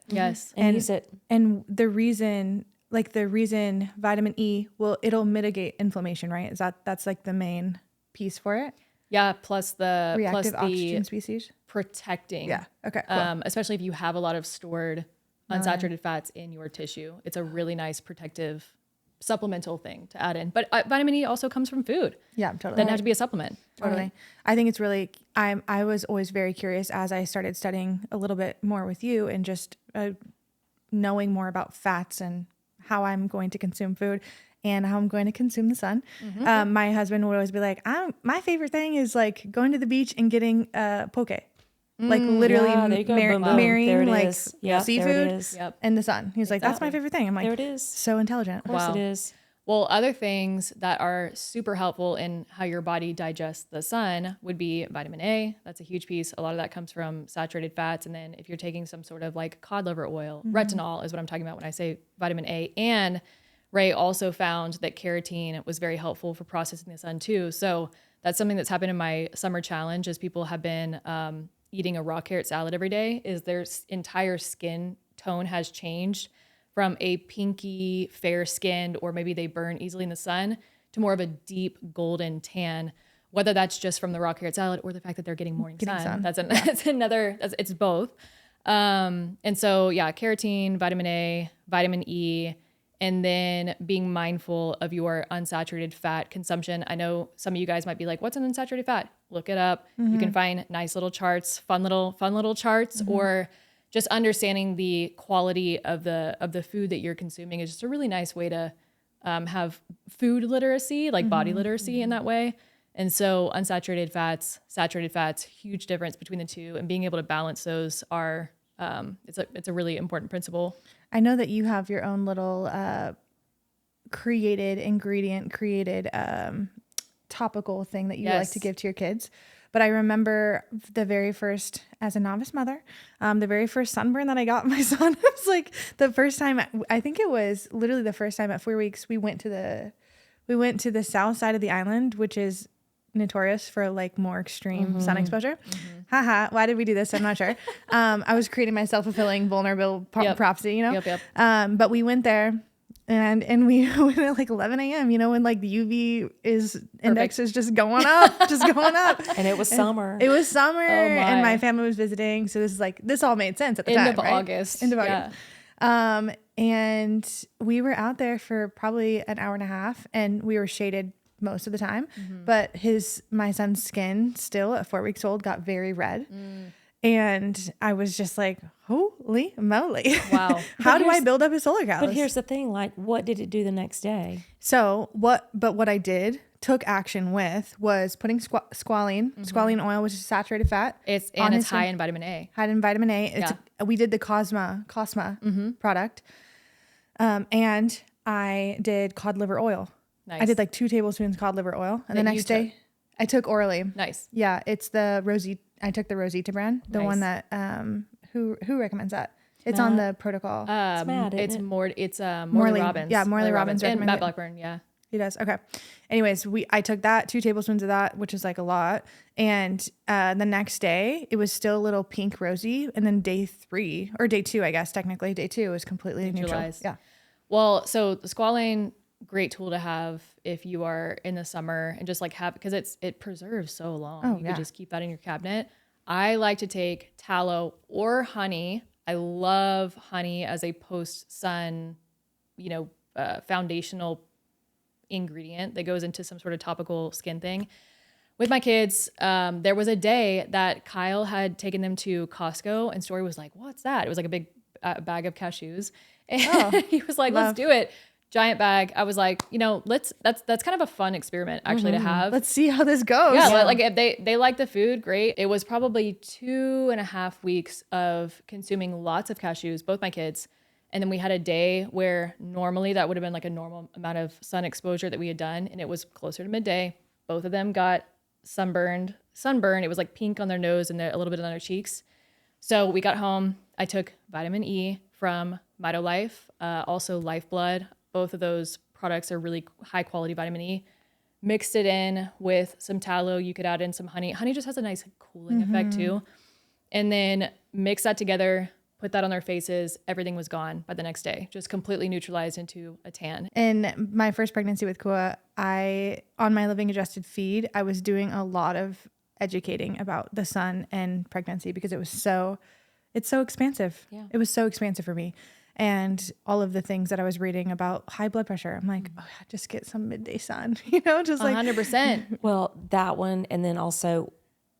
Yes. And use it. And the reason vitamin E it'll mitigate inflammation, right? That's like the main piece for it. Yeah. Plus the Reactive oxygen species. protecting. Yeah. Okay. Cool. Especially if you have a lot of stored unsaturated fats in your tissue. It's a really nice protective supplemental thing to add in. But vitamin E also comes from food. Yeah, totally. Doesn't have to be a supplement. Totally. Right. I think it's really, I was always very curious as I started studying a little bit more with you, and just knowing more about fats and how I'm going to consume food and how I'm going to consume the sun. My husband would always be like, my favorite thing is like going to the beach and getting poke. Like literally there you go. Boom, boom. marrying There it like is. Yep, seafood there it is. Yep. and the sun. He's like, that's my favorite thing. I'm like, There it is. so intelligent. Of course Wow. it is. Well, other things that are super helpful in how your body digests the sun would be vitamin A. That's a huge piece. A lot of that comes from saturated fats. And then if you're taking some sort of like cod liver oil, retinol is what I'm talking about when I say vitamin A. And Ray also found that carotene was very helpful for processing the sun too. So that's something that's happened in my summer challenge, as people have been eating a raw carrot salad every day, is their entire skin tone has changed from a pinky, fair-skinned, or maybe they burn easily in the sun, to more of a deep golden tan, whether that's just from the raw carrot salad or the fact that they're getting morning sun. That's it's both. And so, yeah, carotene, vitamin A, vitamin E, and then being mindful of your unsaturated fat consumption. I know some of you guys might be like, what's an unsaturated fat? Look it up. You can find nice little charts, fun little charts, or just understanding the quality of the food that you're consuming is just a really nice way to have food literacy, like body literacy in that way. And so unsaturated fats, saturated fats, huge difference between the two, and being able to balance those are, it's a really important principle. I know that you have your own little created topical thing that you like to give to your kids. But I remember the very first, as a novice mother, the very first sunburn that I got my son was like the first time, I think it was literally the first time at 4 weeks, we went to the south side of the island, which is notorious for like more extreme sun exposure. Haha, why did we do this? I'm not sure. I was creating my self-fulfilling vulnerable prophecy, you know? But we went there. And we went at like 11 a.m., you know, when like the UV index is just going up. And it was summer. It was summer, and my family was visiting. So this all made sense at the time. End of August. And we were out there for probably an hour and a half, and we were shaded most of the time. But my son's skin still at 4 weeks old got very red. And I was just like, holy moly. Wow. How do I build up a solar callus? But here's the thing, like, what did it do the next day? So what I took action with was putting squalene oil, which is saturated fat. It's high in vitamin A. High in vitamin A. We did the Cosma product. And I did cod liver oil. Nice. I did like 2 tablespoons cod liver oil. And the next day I took orally. Nice. Yeah. It's the I took the Rosita brand, the one that, who recommends that? It's on the protocol. It's Morley Robbins. Yeah, Morley Robbins and recommended Matt it. Blackburn. Yeah. He does. Okay. Anyways, I took that 2 tablespoons of that, which is like a lot. And the next day it was still a little pink rosy. And then day 3 or day 2, I guess, technically day 2 was completely neutral. Neutralized. Yeah. Well, so the squalane, great tool to have if you are in the summer and just like have, because it preserves so long. Oh, You yeah. could just keep that in your cabinet. I like to take tallow or honey. I love honey as a post-sun, foundational ingredient that goes into some sort of topical skin thing. With my kids, there was a day that Kyle had taken them to Costco and Story was like, "What's that?" It was like a big bag of cashews. And he was like, "Let's do it." Giant bag. I was like, that's kind of a fun experiment actually to have. Let's see how this goes. Yeah, like if they like the food, great. It was probably 2.5 weeks of consuming lots of cashews, both my kids. And then we had a day where normally that would have been like a normal amount of sun exposure that we had done. And it was closer to midday. Both of them got sunburn. It was like pink on their nose and a little bit on their cheeks. So we got home. I took vitamin E from MitoLife, also Lifeblood. Both of those products are really high quality vitamin E. Mixed it in with some tallow. You could add in some honey. Honey just has a nice cooling effect too. And then mix that together, put that on their faces. Everything was gone by the next day, just completely neutralized into a tan. In my first pregnancy with Kua, on my living adjusted feed, I was doing a lot of educating about the sun and pregnancy because it's so expansive. Yeah. It was so expansive for me. And all of the things that I was reading about high blood pressure, I'm like, oh, just get some midday sun, just like 100%. Well, that one, and then also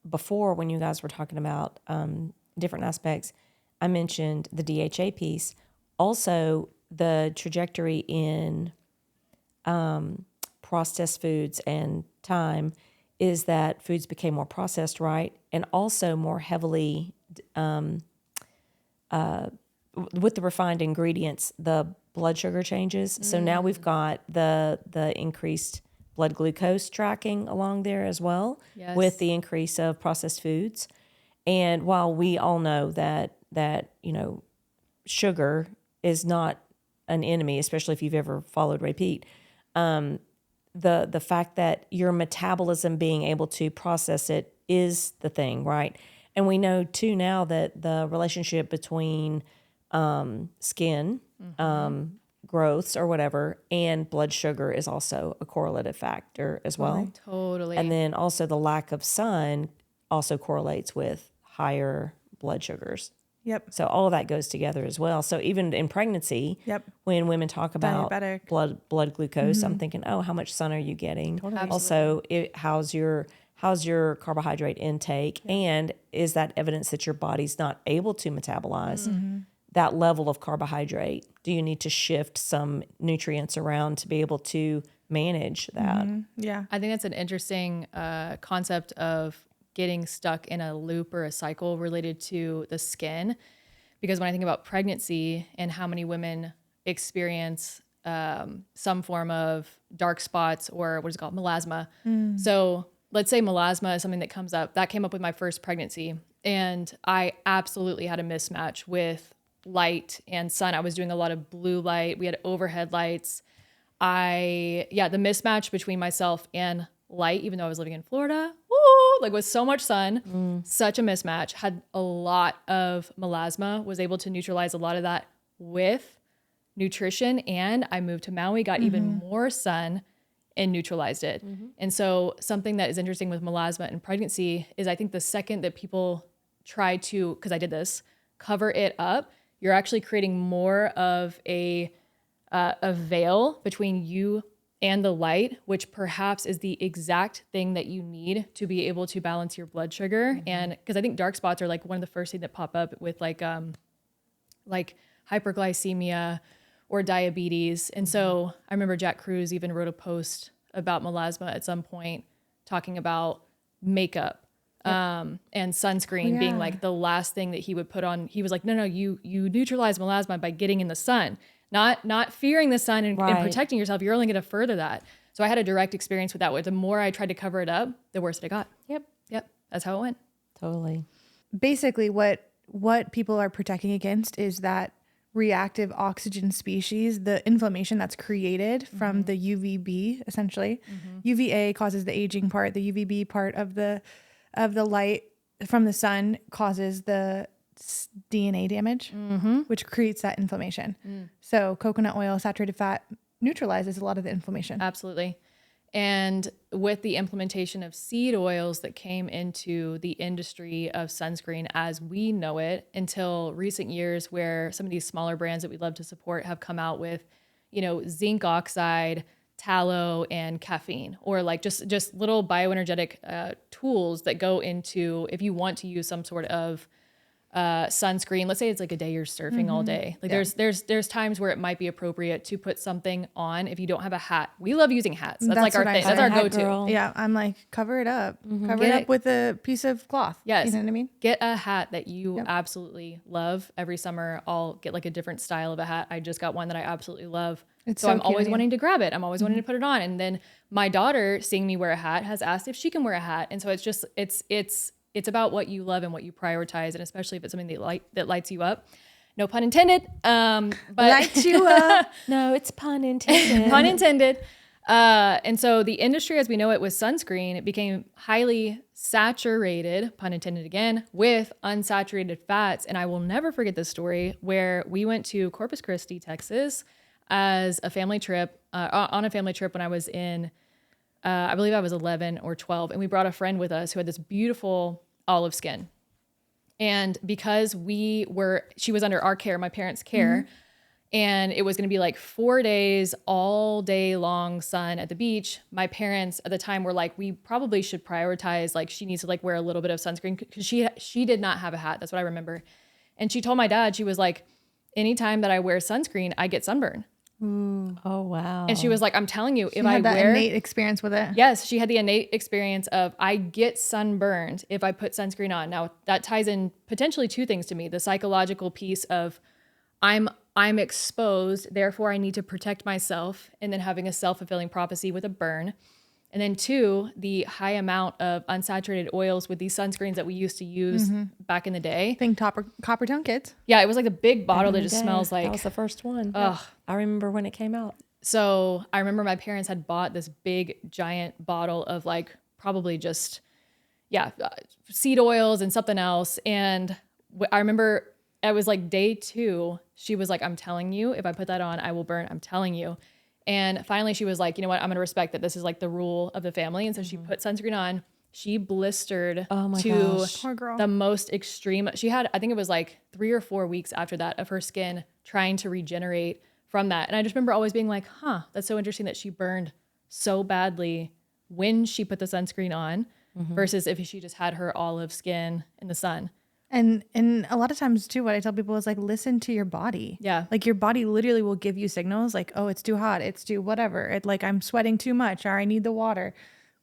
before when you guys were talking about different aspects, I mentioned the DHA piece. Also, the trajectory in processed foods and time is that foods became more processed, right? And also more heavily with the refined ingredients, the blood sugar changes. So now we've got the increased blood glucose tracking along there as well, Yes. with the increase of processed foods. And while we all know that sugar is not an enemy, especially if you've ever followed Ray Peat, the fact that your metabolism being able to process it is the thing, right? And we know too now that the relationship between skin growths or whatever and blood sugar is also a correlative factor as well. Totally. And then also the lack of sun also correlates with higher blood sugars. Yep. So all of that goes together as well. So even in pregnancy, when women talk about Diabetic. blood glucose, I'm thinking, oh, how much sun are you getting? Totally. Also, how's your carbohydrate intake, and is that evidence that your body's not able to metabolize that level of carbohydrate? Do you need to shift some nutrients around to be able to manage that? Yeah. I think that's an interesting concept of getting stuck in a loop or a cycle related to the skin. Because when I think about pregnancy and how many women experience some form of dark spots or what is it called, melasma. So let's say melasma is something that comes up. That came up with my first pregnancy. And I absolutely had a mismatch with light and sun. I was doing a lot of blue light. We had overhead lights. The mismatch between myself and light, even though I was living in Florida, like with so much sun, such a mismatch, had a lot of melasma, was able to neutralize a lot of that with nutrition. And I moved to Maui, got even more sun and neutralized it. And so something that is interesting with melasma and pregnancy is I think the second that people try to, because I did this, cover it up, you're actually creating more of a veil between you and the light, which perhaps is the exact thing that you need to be able to balance your blood sugar. And because I think dark spots are like one of the first things that pop up with like hyperglycemia or diabetes. And so I remember Jack Cruz even wrote a post about melasma at some point talking about makeup and sunscreen being like the last thing that he would put on. He was like, no, you neutralize melasma by getting in the sun, not fearing the sun and protecting yourself. You're only going to further that. So I had a direct experience with that, where the more I tried to cover it up, the worse it got. Yep. That's how it went. Totally. Basically what people are protecting against is that reactive oxygen species, the inflammation that's created from the UVB, essentially. UVA causes the aging part. The UVB part of the light from the sun causes the DNA damage, which creates that inflammation. So coconut oil, saturated fat neutralizes a lot of the inflammation. Absolutely. And with the implementation of seed oils that came into the industry of sunscreen as we know it until recent years, where some of these smaller brands that we love to support have come out with, you know, zinc oxide, tallow, and caffeine, or like just little bioenergetic tools that go into, if you want to use some sort of sunscreen. Let's say it's like a day you're surfing all day. Like there's times where it might be appropriate to put something on if you don't have a hat. We love using hats. That's like our thing. That's our go-to. Girl. Yeah, I'm like, cover it up. Cover it up with a piece of cloth. Yes. You know what I mean? Get a hat that you absolutely love. Every summer I'll get like a different style of a hat. I just got one that I absolutely love. So I'm always wanting to grab it. I'm always wanting to put it on. And then my daughter, seeing me wear a hat, has asked if she can wear a hat. And so it's just, it's about what you love and what you prioritize, and especially if it's something that lights you up. No pun intended. But Lights you up. No, it's pun intended. Pun intended. And so the industry as we know it with sunscreen, it became highly saturated, pun intended again, with unsaturated fats. And I will never forget this story where we went to Corpus Christi, Texas as a family trip, on a family trip when I was in, I believe I was 11 or 12. And we brought a friend with us who had this beautiful olive skin. And because she was under our care, my parents' care, and it was going to be like 4 days, all day long sun at the beach. My parents at the time were like, we probably should prioritize, like she needs to like wear a little bit of sunscreen because she did not have a hat. That's what I remember. And she told my dad, she was like, anytime that I wear sunscreen, I get sunburn. Oh, wow. And she was like, I'm telling you, if I had that wear innate experience with it. Yes, she had the innate experience of I get sunburned if I put sunscreen on. Now that ties in potentially two things to me: the psychological piece of I'm exposed, therefore I need to protect myself, and then having a self-fulfilling prophecy with a burn. And then two, the high amount of unsaturated oils with these sunscreens that we used to use back in the day. Think Copper Tone Kids. Yeah, it was like a big bottle that just smells like. That was the first one. Ugh. I remember when it came out. So I remember my parents had bought this big giant bottle of like probably just, seed oils and something else. And I remember it was like day 2. She was like, I'm telling you, if I put that on, I will burn. I'm telling you. And finally she was like, you know what? I'm going to respect that this is like the rule of the family. And so she put sunscreen on. She blistered to Poor girl. the most extreme. She had, I think it was like 3 or 4 weeks after that of her skin trying to regenerate from that. And I just remember always being like, that's so interesting that she burned so badly when she put the sunscreen on versus if she just had her olive skin in the sun. And a lot of times too, what I tell people is like, listen to your body. Yeah. Like your body literally will give you signals like, oh, it's too hot. It's too whatever. It like, I'm sweating too much or I need the water.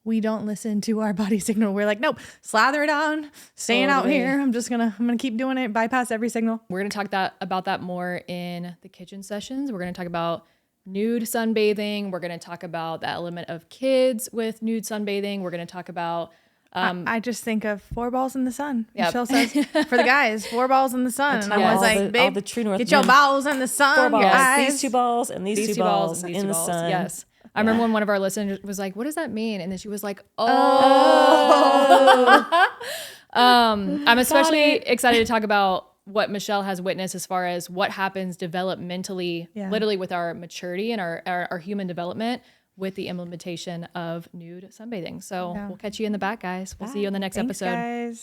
We don't listen to our body signal. We're like, nope, slather it on, staying out here. I'm gonna keep doing it, bypass every signal. We're gonna talk about that more in the kitchen sessions. We're gonna talk about nude sunbathing. We're gonna talk about the element of kids with nude sunbathing. We're gonna talk about I just think of 4 balls in the sun. Yep. Michelle says for the guys, 4 balls in the sun. And I was like, babe, all the true North get your men. balls in the 4 sun. balls. Guys. These 2 balls and these 2 balls and these in 2 the balls. sun. Yes. I remember when one of our listeners was like, what does that mean? And then she was like, I'm especially excited to talk about what Michelle has witnessed as far as what happens developmentally, literally with our maturity and our human development with the implementation of nude sunbathing. So we'll catch you in the back, guys. We'll see you in the next Thanks, episode. guys.